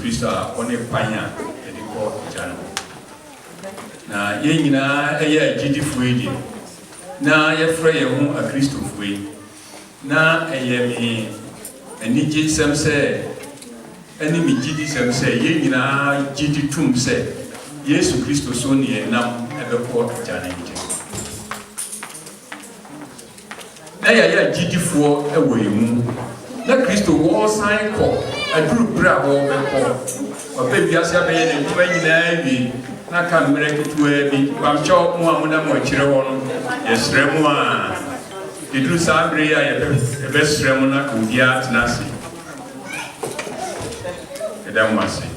Christo on a panya and the court channel. Now, Yena, a giddy free. Now, you're free a Christo free. Now, a yemi, and Niji some say, enemy giddy some say, Yena, giddy tomb say, yes, Christo Sony and now have a court channel. Now, you're giddy for a way. Na Christo war sign call a group grab or baby as a baby and 29 na can make it to a I'm sure one more children. Yes, Remua. The do Sabria, the best Remona could be at Nasi. Madame Massey.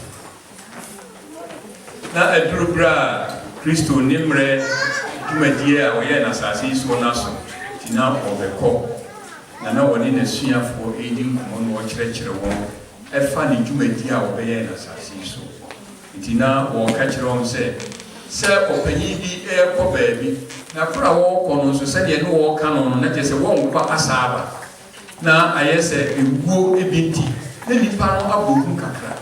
Now a group grab Christo Nimre to my dear or yen assassins or Nasso. Tina or the call. Na one in a sphere for aiding on what church a funny Jumetia obey as I see so. Itina or catch on say, Sir, open ye be air for baby. Now for a walk on so said you no canon, that is a one for Asaba. Now I say, you go a binti, then the panel of Bukun Kakra.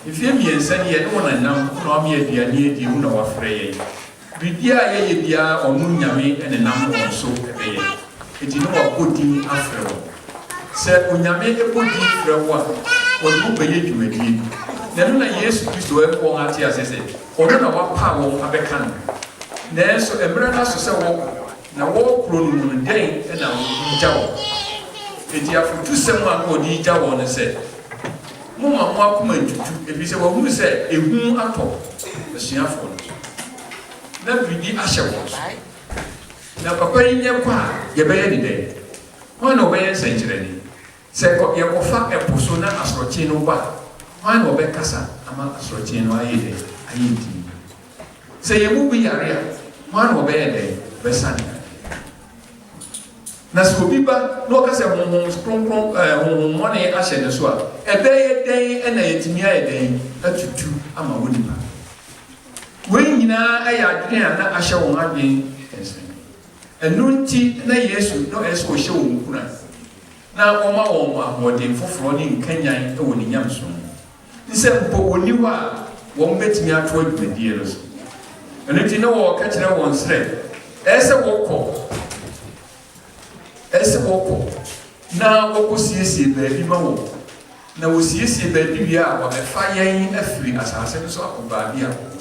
If you mean send ye no one and now, no me a dear near you know afraid. Vidia ye dia or Munyami and a number or so a it is not good thing after all. Said when you make a good deed for a while, what you pay to make it. Then I yes, to have one at as I said, or not what power of a country. Then so a brother to say, now walk room and day and now job. It is for 2 someone who need job on and said, Mama, what comment if you say, well, who said a woman at all? The Siafon. Then we did Asher was. Now, Papa in your car, your baby day. One obey century. Say, got your offer a persona as Rotino bar. One obey Casa, among as Rotino I eat. Say, you will be area. One obey a day, Besania. Nascobiba, no Casa, strong money as in the swap. A day and a day, a two, I'm a woodman. When you know, I had not a show on being. And Nunti na Yesu no eso show kuna. Na oma what in for flooding Kenya and Owni Yamson. This is Boniwa won't bet me at 20 years. And if you know what catching one thread, as a walk, now what was see baby mo. Now we see baby or a fire in a free as I said so of Babia.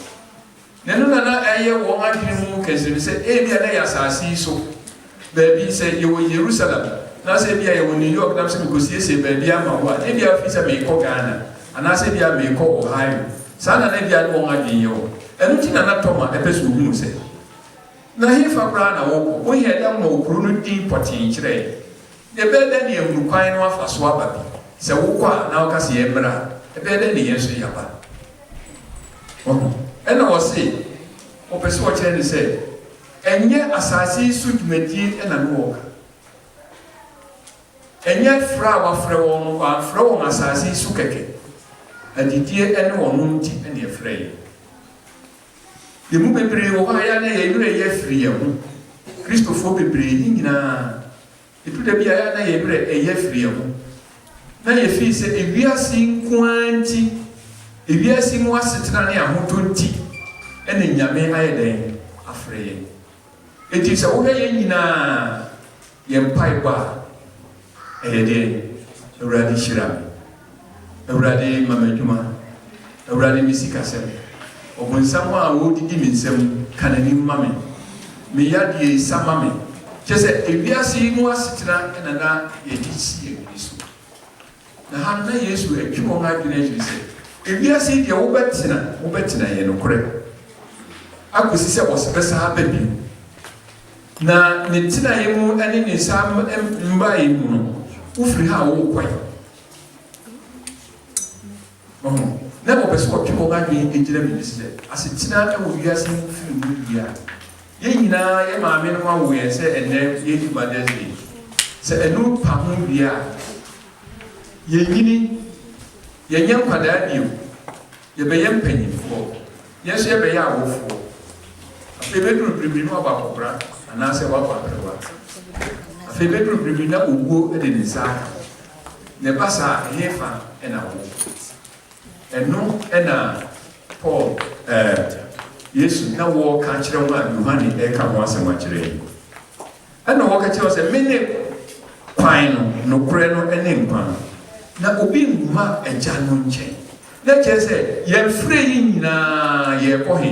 Nanuna aye woman dream can say, Abia Assassin so. Baby said you were Jerusalem. Now say, Bia, you New York, now because yes, baby, I'm a what? Maybe a fish may call Ghana, and I say, Bia may call Ohio. Sana Nebia won't be you. And looking at Toma, a person who said, now here for Brana, we had done no Bruno deep potting today. The bed than you require off a swab. So, now Cassie Embra, a bed than the answer Yaba. And I was saying, or Pessoa said, and yet as I see suit me and a walk. And yet flower flow as I see Sukeke, and the dear and one and the afraid. The movie brave or I am free. Christopher breathing in a. It would be a year free. Now, if he said, if we are seeing quantity. If you are seeing what's sitting on your tea, and in Yame I day afraid. It is a way in a pipe bar a day, a radish ram, a radi Mamaduma, a radi Missicasem, or when someone would give me some canning mammy. Me yadi some mammy. Just if you are seeing what's sitting on another, it is here. The hand may use to a few more say. If you see the Obetina, you know, correct. I could see was best happen. Now, Nitina, you and in some by who free how quite. Never was what people like me in Germany. As it's not, I will be asking few. Yena, my minimum way, say, and then 80 by this day. Say a new Pamu Bia. Yeni. Young Padadio, you be young penny for. Yes, you be our for. A bedroom review about opera, and answer what a bedroom review that will go at the desire. The passa, a heifer, and a wolf. ɛno ɛna Paul Yesu na wɔka kyerɛ mu a Yohane ɛka ho asɛm akyerɛ yi ɛna wɔka kyerɛ sɛ mene kwan no nokorɛ no ɛne nkwa na obi nguma agya no nkyɛn na kyerɛ sɛ yɛmfrɛ yi nyinaa yɛkɔ he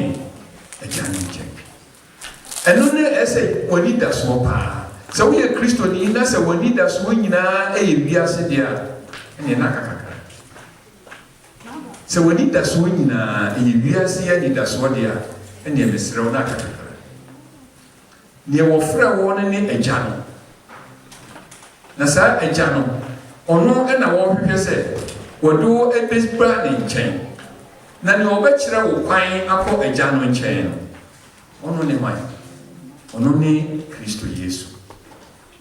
agya no nkyɛn ɛno ne ɛsɛ w'ani da soɔ paa sɛ woyɛ kristoni na sɛ w'ani da soɔ nyinaa ɛyɛ wiase deɛ a ɛne na kakakra sɛ w'ani da soɔ nyinaa ɛyɛ wiase ani da soɔ deɛ a ɛne mesrɛ wo na kakakra neɛ wɔfrɛ wɔ no ne agya no na saa agya no ɔno ɛna wɔhwehwɛ sɛ wɔde wo ɛbɛbra ne nkyɛn na neɛ ɔbɛkyerɛ wo kwan akɔ agya no nkyɛn no ɔno ne hwan ɔno ne Kristo Yesu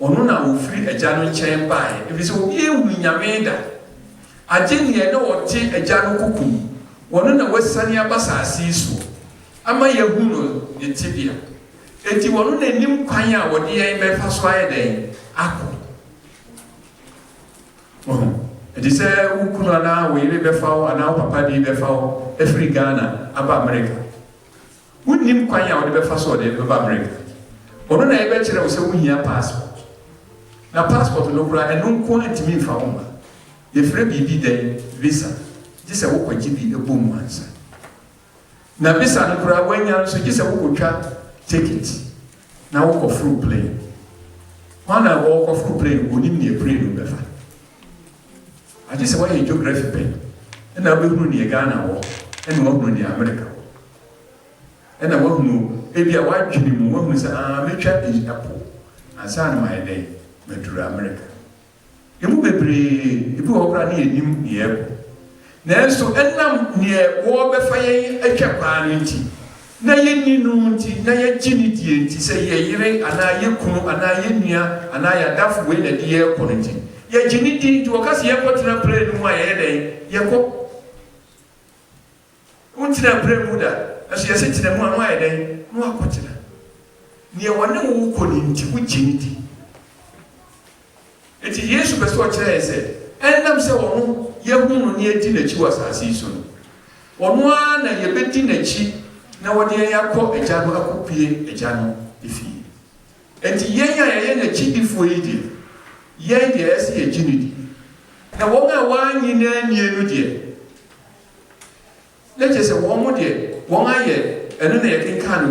ɔno na wɔfiri agya no nkyɛn baeɛ ɛfiri sɛ obi ehunu Nyame da agye neɛ na wɔte agya no kukum ɔno na wɔasane aba saase yi so ama yɛhu no ne tibea enti ɔno na nim kwan a wɔde yɛn bɛfa so ayɛ dɛn akɔ ɛti sɛ wo kunu anaa wo yere bɛfa wo anaa wo papa de bɛfa wo ɛfiri Ghana aba America wonnim kwan a wɔde bɛfa so ɔde bɛba America ɔno na yɛbɛkyerɛ wo sɛ wohia passport na passport no koraa ɛno nko antimi mfa wo ma yɛfrɛ biribi dɛn visa gye sɛ wokɔgye bi ɛbɔ mu ansa na visa no koraa woanya nso gye sɛ wokɔtwa ticket na wokɔforo plane hɔ na wɔkɔforo plane onim ne plane no bɛfa agye sɛ wɔyɛ geography pɛn ɛna wobɛhunu neɛ Ghana wɔ ɛna woahunu neɛ America wɔ ɛna woahunu ebi a woadwene mu woahunu sɛ mɛtwa ɛpo ansa na mayɛ dɛn maduru America ɛmu bebree ebi wɔ koraa ne yɛnim neɛ ɛkɔ nanso ɛnam neɛ wɔbɛfa yɛn atwa kwaa no nti na yɛnni no nti na yɛgye ne die nti sɛ yɛyere anaa yɛkunu anaa yɛnnua anaa yɛadafo wei na de yɛkɔ no nti yɛgye ne di nti wɔka sɛ yɛkɔtena plane no mu a yɛyɛ dɛn yɛkɔ wontena plane mu da ɛso yɛsɛ tena mu a no ayɛ dɛn na wakɔtena neɛ wɔne wo wokɔ ne nti wogye ne di enti Yesu pɛ sɛ ɔkyerɛ yɛ sɛ ɛnam sɛ ɔno yɛhu no ne yɛdi n'akyi wɔ asase yi so no ɔno ara na yɛbɛdi n'akyi na wɔde yɛn akɔ agya no akɔpie agya no efie enti yɛn a yɛyɛ n'akyidifoɔ yi deɛ yɛn deɛ ɛsɛ yɛgye no di na wɔn a wɔanyi n'anie no deɛ na kyerɛ sɛ wɔn mo deɛ wɔn ayɛ ɛno na yɛkenka no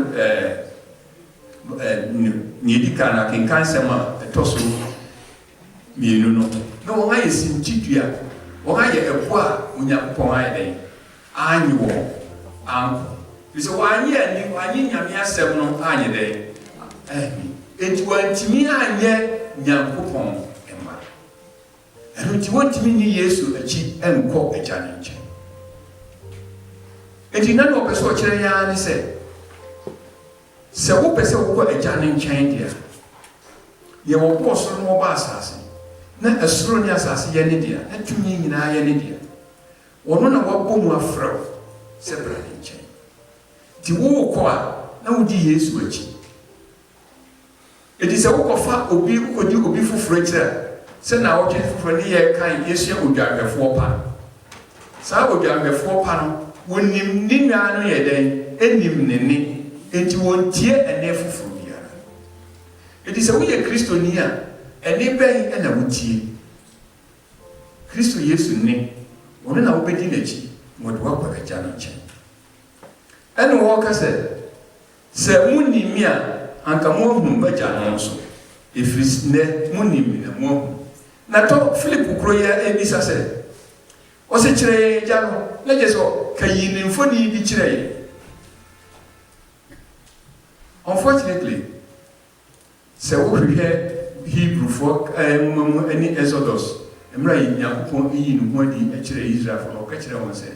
ne yɛdi ka no akenka nsɛm a ɛtɔ so mmienu no na wɔn ayɛ sinkyidua wɔn ayɛ ɛpo a Onyankopɔn ayɛ dɛn anyi wɔn ankɔ firi sɛ wɔanyɛ Nyame asɛm no anyɛ dɛn enti wɔantumi anyɛ Nyankopɔn mma ɛno nti wɔntumi nni Yesu akyi ɛnkɔ agya no nkyɛn enti na ɔpɛ sɛ ɔkyerɛ yɛn ara ne sɛ wopɛ sɛ wokɔ agya no nkyɛn deɛ yɛwɔ kɔɔ soro no wɔba asase na ɛsoro ne asase yɛ ne deɛ na tumi nyinaa yɛ ne deɛ ɔno na wɔabɔ mu afrɛ wo sɛ bra ne nkyɛn nti wowokɔ a na wodi Yesu akyi enti sɛ wokɔfa obi wokɔdi obi foforɔ akyirɛ a sɛ na wɔtwe foforɔ ne yɛ kan yɛsua odwahwɛfoɔ pa saa odwahwɛfoɔ pa no wɔnim ne nwaa no yɛ dɛn ɛnim ne ne enti wɔntie ɛnɛ foforɔ biara enti sɛ woyɛ kristoni a ɛne bɛn ɛna wotie Kristo Yesu ne ɔno na wobɛdi n'akyi wɔde wakɔ agya no nkyɛn ɛne wɔka sɛ monim me a anka moahunu m'agya no nso ɛfiri nnɛ monim na moahunu na tɔ Philip kuro yɛ ɛbisa sɛ ɔsɛ kyerɛ yɛn agya no na gye sɛ ka yi ne mfoni bi kyerɛ yɛn unfortunately sɛ wohwehwɛ Hebrewfoɔ mu ne Exodus mmerɛ yi Nyankopɔn yi ne ho adi akyerɛ Israelfoɔ na ɔka kyerɛ wɔn sɛ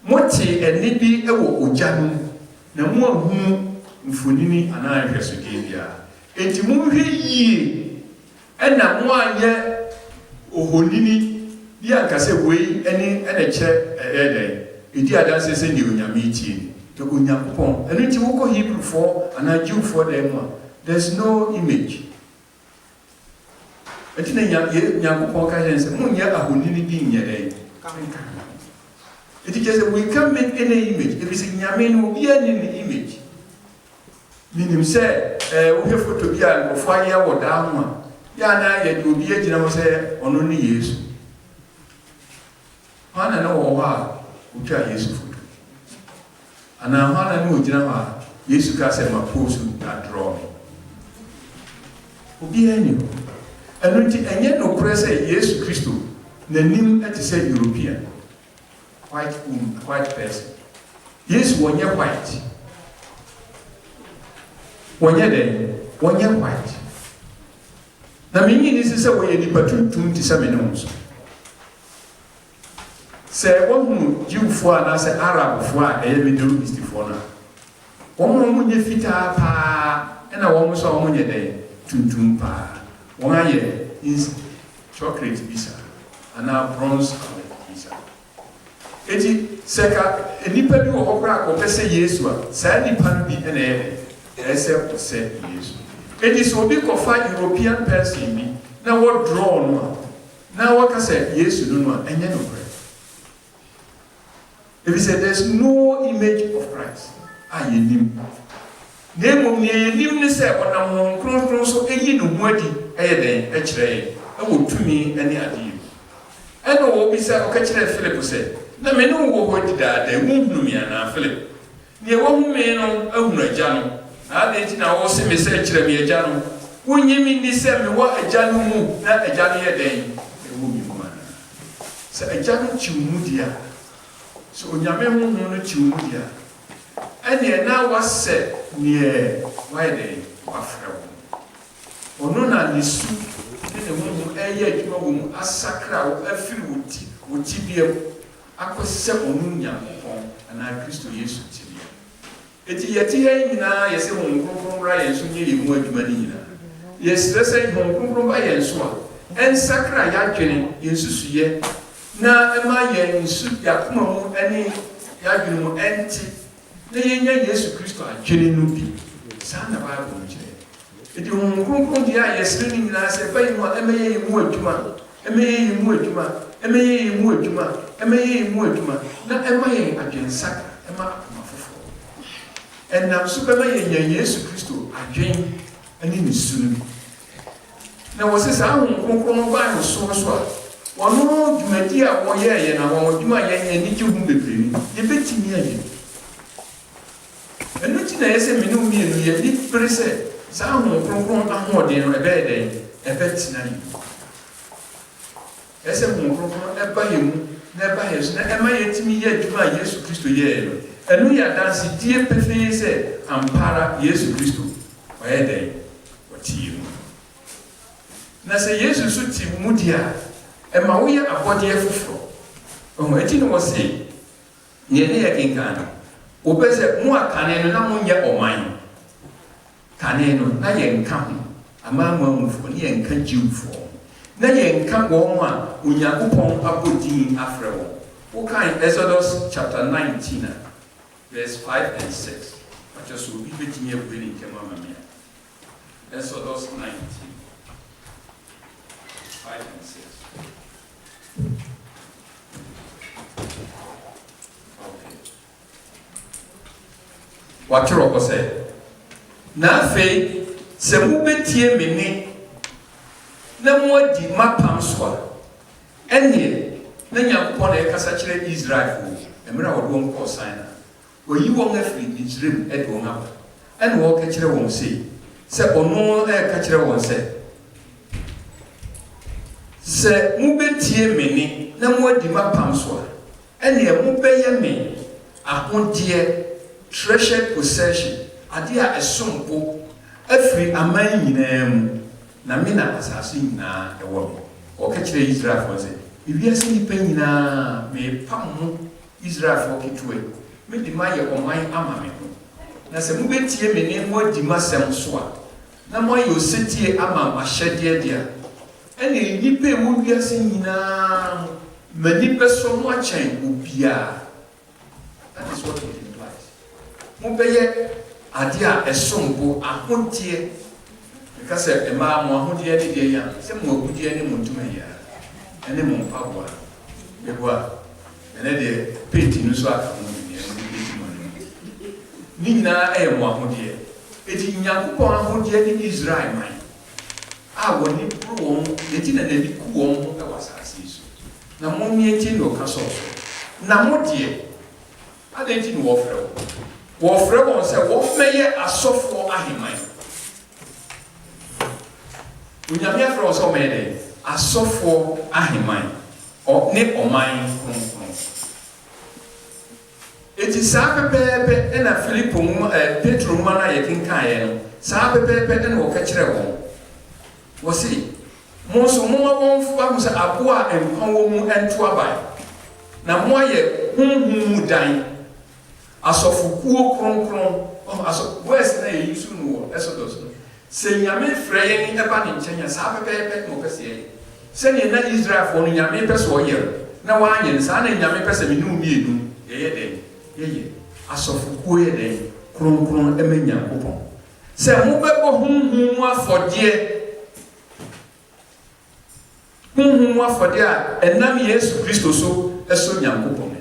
mote ɛne bi wɔ ogya no na moahunu mfonini anaa nhwɛsodeɛ biara enti monhwɛ yie ɛna moanyɛ ohonini bi anka sɛ wei ɛne ɛna kyerɛ ɛdɛn ɛdi adanse sɛ deɛ Onyame tie ni na Onyankopɔn ɛno nti wokɔ Hebrewfoɔ anaa Jewfoɔ dan mu a there's no image ɛti na Nyankopɔn ka yɛn sɛ monyɛ ahonini bi nyɛ dɛn It is just we can't make any image. If it's in Yamin, will be any image. Meaning, say, we have to be a fire or down. Yana, yet will be a general say on only years. Hana no wa ucha Yesu food. And now Hana no general Yesu kase ma posu na draw me. Obi any. And yet no press Yesu Christo. The name at say European. White person. Yes, 1 year white. 1 year day, 1 year white. Now, meaning this is a way you put 27 months. Say, one who Jew for and as an Arab for a Middle East for now. One woman you fit up, and a woman saw 1 year day, pa. 1 year is chocolate visa, and now bronze colored visa. Eti seka nipa bi wo hokra ko pese Yesu a sa nipa no bi na ese ko se Yesu. Eti so bi ko fa European person bi na wo draw no na wo ka se Yesu no enye no pre. If he said there's no image of Christ, ayenim. Nemo ni enim ni se ona mo kronkron so eyi no mu adi eye den e kire e wo tumi ani adi. Eno wo bi se o ka kire Philip se na me no wo ho di da wunhunu mi ana Philip ne wo hu me no ahunu agya no na de ti na wo se me se kire me agya no wonyi mi ni se me wo agya no mu na agya no ye den e wo mi mu ana se agya no chi mu dia so onyame hu no chi mu dia ene na wase ne why den wafra wo ono na nisu ne mu eye adwuma wo mu asakra wo afiri wo ti biem akose onu Nyankopon ana Kristo Yesu tibia eti yeti he nyina yese honhom ra yenso nye yemu adwuma ni nyina yesre se honhom ba yenso a ensakra ya dwene yensusuye na ema yensu yakoma mu ani ya dwene mu enti na yenya Yesu Kristo adwene no bi sa na ba bo nje eti honhom dia yesre ni nyina se ba yemu ema yemu adwuma emeye mu adwuma na emaye adwensak ema mafofo enam super ye Yesu Kristo adwen ani ni sunu na wo se sa hu konkron ba no so a wono dwumadi a wo ye na wo dwuma ye ni ji hu bebre ni ye betimi aye enu ti na yese minu mi enu ye ni prese sa hu konkron ahoden no ebe den ebe tina ni ese honhom eba yemu na eba yesu na ema yetimi ye adwuma Yesu Kristo ye no enu ya dansi die pefe se ampara Yesu Kristo oye den otimu na se Yesu so ti mu dia ema wo ye abode foforo o eti no wose ye ne ye kinkan o pese mu akane no na mu nye oman kane no na ye nka ho ama amamufo ne ye nka jiwfo na ye nka wo ma Onyankopon abodin afre wo. Wo kan Exodus chapter 19 verse 5 and 6. What just so be betimi ebuli nkema mama. Exodus 19 5 and 6. Okay. What you say? Na fe se mu betie me ni na mwadi mapam so ene na Nyankopon e kasa kire Israel fo emra wodo nko sign oyi won afri Israel e do ngaba ene wo ka kire won se ono e ka kire won se mu betie me ni na mwadi mapam so ene mu beye me ahode treasured possession ade a esompo afri aman nyinaa na me na asase nyinaa ewo me o ka kire Israel fo se ibiase ni pa nyinaa me pam Israel fo kitwe me di ma ye oman ama me ho na se mu betie me ne mo di masem so a na mo ye osetie ama ahyede dia ene nipa e wo biase nyinaa mani peso mo achen obia. That is what it implies. Mo beye ade a esombo ahontie because ema mo ahontie ne dia ya se mo agudie ne mo ntuma ya ene mo mpaboa beboa and then the painting so aka mo ni nyinaa ɛyɛ mo ahodeɛ eti Nyankopɔn ahodeɛ ne Israel man a wɔne boro wɔn eti na n'ani ku wɔn ho ɛwɔ asase yi so na mo miɛnti na ɔka so na mo deɛ adɛnti na wɔfrɛ wɔn sɛ wɔmɛyɛ asɔfoɔ aheman Onyame afrɛ wɔn sɛ ɔmɛyɛ dɛ asɔfoɔ aheman ne ɔman kronkron eti saa pɛpɛɛpɛ ɛna Filipo Petro mu na yɛ kenkaeɛ no saa pɛpɛɛpɛ ɛna wɔka kyerɛ wɔn wɔsi mo nso mo ma wɔn fa mo sɛ aboa a nkwa wɔ mu ɛnto aban na mo ayɛ honhom mu dan asɔfokuo kronkron west na yɛ yisu no wɔ Exodus no sɛ Nyame frɛ yɛn ɛba ne nkyɛn saa pɛpɛɛpɛ na wɔka sɛ yɛ sɛnea na Israelfoɔ no Nyame pɛ sɛ ɔyɛ na wɔanyɛ saa na Nyame pɛ sɛ me ne wo mmienu yɛyɛ dɛn yɛyɛ asɔfokuo yɛ dɛn kronkron ɛma Nyankopɔn sɛ mobɛbɔ honhom mu afɔdeɛ a ɛnam Yesu Kristo so ɛso Nyankopɔn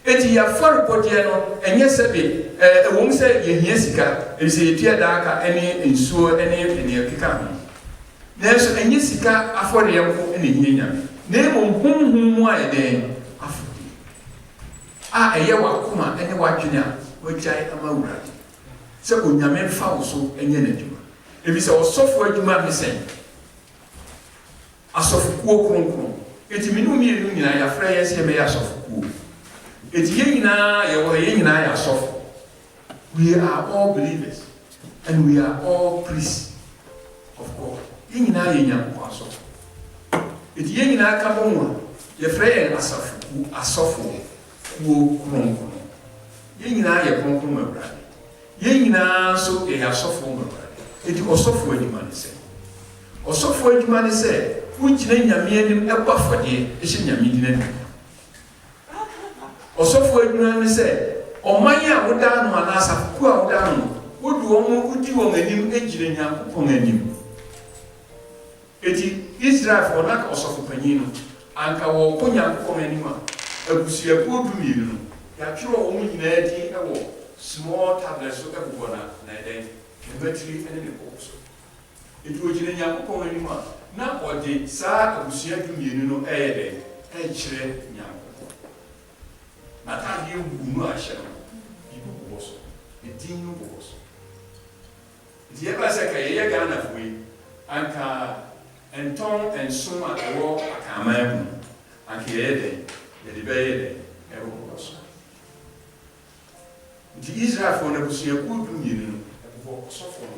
eti yɛafɔrebɔdeɛ no ɛnyɛ sɛ bi ɛwɔm sɛ yɛhia sika ɛsɛ yɛtua daaka ɛne nsuo ɛne nea ɛkeka ho nanso ɛnyɛ sika afɔdeɛ nko ɛna hia Nyame na mmom honhom mu a yɛdɛn afɔdeɛ a ɛyɛ wakoma ɛne wadwene a wagyae ama Awurade sɛ Onyame mfa wo so ɛnyɛ n'adwuma ebi sɛ ɔsɔfo adwuma ne sɛn asɔfokuo kronkron eti menu mmienu nyinaa yɛafrɛ yɛn sɛ yɛbɛyɛ asɔfokuo eti yɛn nyinaa yɛn nyinaa yɛ asɔfo we are all believers and we are all priests of God yɛn nyinaa yɛ Nyankopɔn asɔfo eti yɛn nyinaa ka bɔ mu a yɛfrɛ yɛn asɔfokuo kronkron yɛn nyinaa yɛ kronkron ma Awurade yɛn nyinaa nso yɛ asɔfo ma Awurade eti ɔsɔfo adwuma ne sɛ ɔsɔfo adwuma ne sɛ wogyina Nyame anim ɛbɔ afɔdeɛ ɛhyɛ Nyame din anim ɔsɔfo adwuma ne sɛ ɔman a woda no anaasafo a woda no wodi wɔn anim gyina Nyankopɔn anim eti Israelfoɔ na ka ɔsɔfo panyin no anka wɔkɔ Nyankopɔn anim a abusuakuo 12 no yɛatwerɛ wɔn nyinaa din ɛwɔ small tablet so ɛbobɔ na ɛdɛn ne batiri ne ne kɔkɔ so eti wogyina Nyankopɔn anim a na ɔde saa abusua 12 no ɛyɛ dɛ ɛkyerɛ Nyankopɔn na tadeɛ wu no ahyɛ no bibi bobɔ so edin no bobɔ so eti yɛba sɛ ka yɛyɛ Ghanafoɔ yi anka ɛntɔn nsom a ɛwɔ akaman mu anka yɛyɛ dɛ yɛde bɛyɛ dɛ ɛbobɔ so nti Israelfoɔ no abusuakuo 12 no ɛbobɔ ɔsɔfo no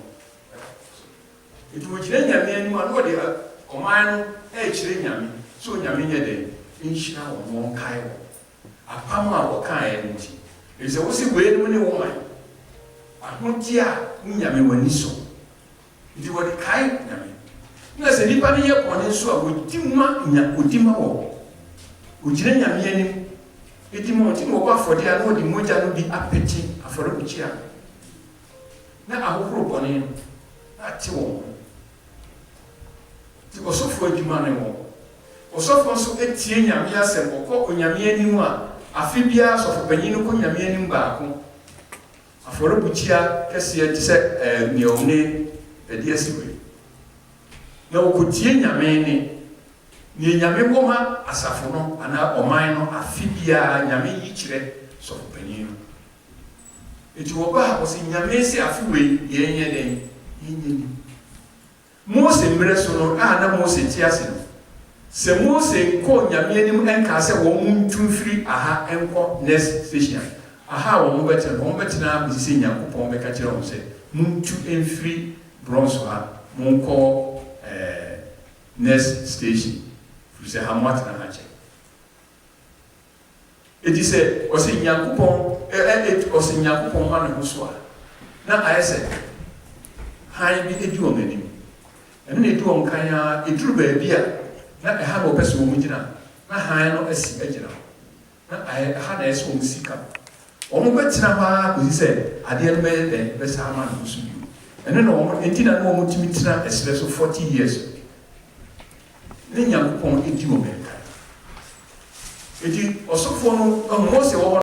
eti wogyina Nyame anim a na ɔde ɔman no ɛkyerɛ Nyame so Nyame nyɛ dɛ nhyira wɔn kae wɔn apam a wɔkaeɛ no nti ɛsɛ wo sɛ wei no ne wo man ahodi a Nyame w'ani so nti wɔde kae Nyame na sɛ nipa no yɛ bɔne nso a wɔdi ma wɔ wogyina Nyame anim ɛdi ma ɔti na wɔbɔ afɔdeɛ a na wɔde mogya no bi apɛkye afɔrebukyia na ahohoro bɔne no ate wɔn ti ɔsɔfo adwuma ne wɔ ɔsɔfo nso etie Nyame asɛm ɔkɔ Onyame anim a afi biara sɔfo panyin no kɔ Nyame anim baako afɔrebukyia kɛseɛ te sɛ neɛwone ɛde asiwe na ɔkɔtie Nyame ne Nyame wɔ ma asafo no anaa ɔman no afi biara Nyame yi kyerɛ sɔfo panyin no eti wɔba a ɔsɛ Nyame sɛ afi wei yɛnyɛ dɛn yɛnyɛ Mose mmerɛ so no a na Mose te ase no sɛ Mose nkɔ Nyame anim ɛnka sɛ wɔn mu ntu mfiri aha ɛnkɔ next station aha wɔn bɛtena bɛsi sɛ Nyankopɔn bɛka kyerɛ wɔn sɛ muntu mfiri bronze ha monkɔ next station firi sɛ ha mo atena ha kyɛ eti sɛ ɔsɛ Nyankopɔn ma ne ho so a na ayɛ sɛ han bi edi wɔn anim ɛno na edi wɔn kan a eduru baabi a na ɛha na ɔpɛ sɛ wɔn gyina na han no asi agyina na ɛha na ɛsɛ wɔn sika wɔn bɛtena hɔ a kɔsi sɛ adeɛ no bɛyɛ dɛ bɛsa ama no so bio ɛno na wɔn enti na wɔn tumi tena ɛsrɛ so 40 years ne Nyankopɔn edi wɔn kan eti ɔsɔfoɔ no Mose wɔ hɔ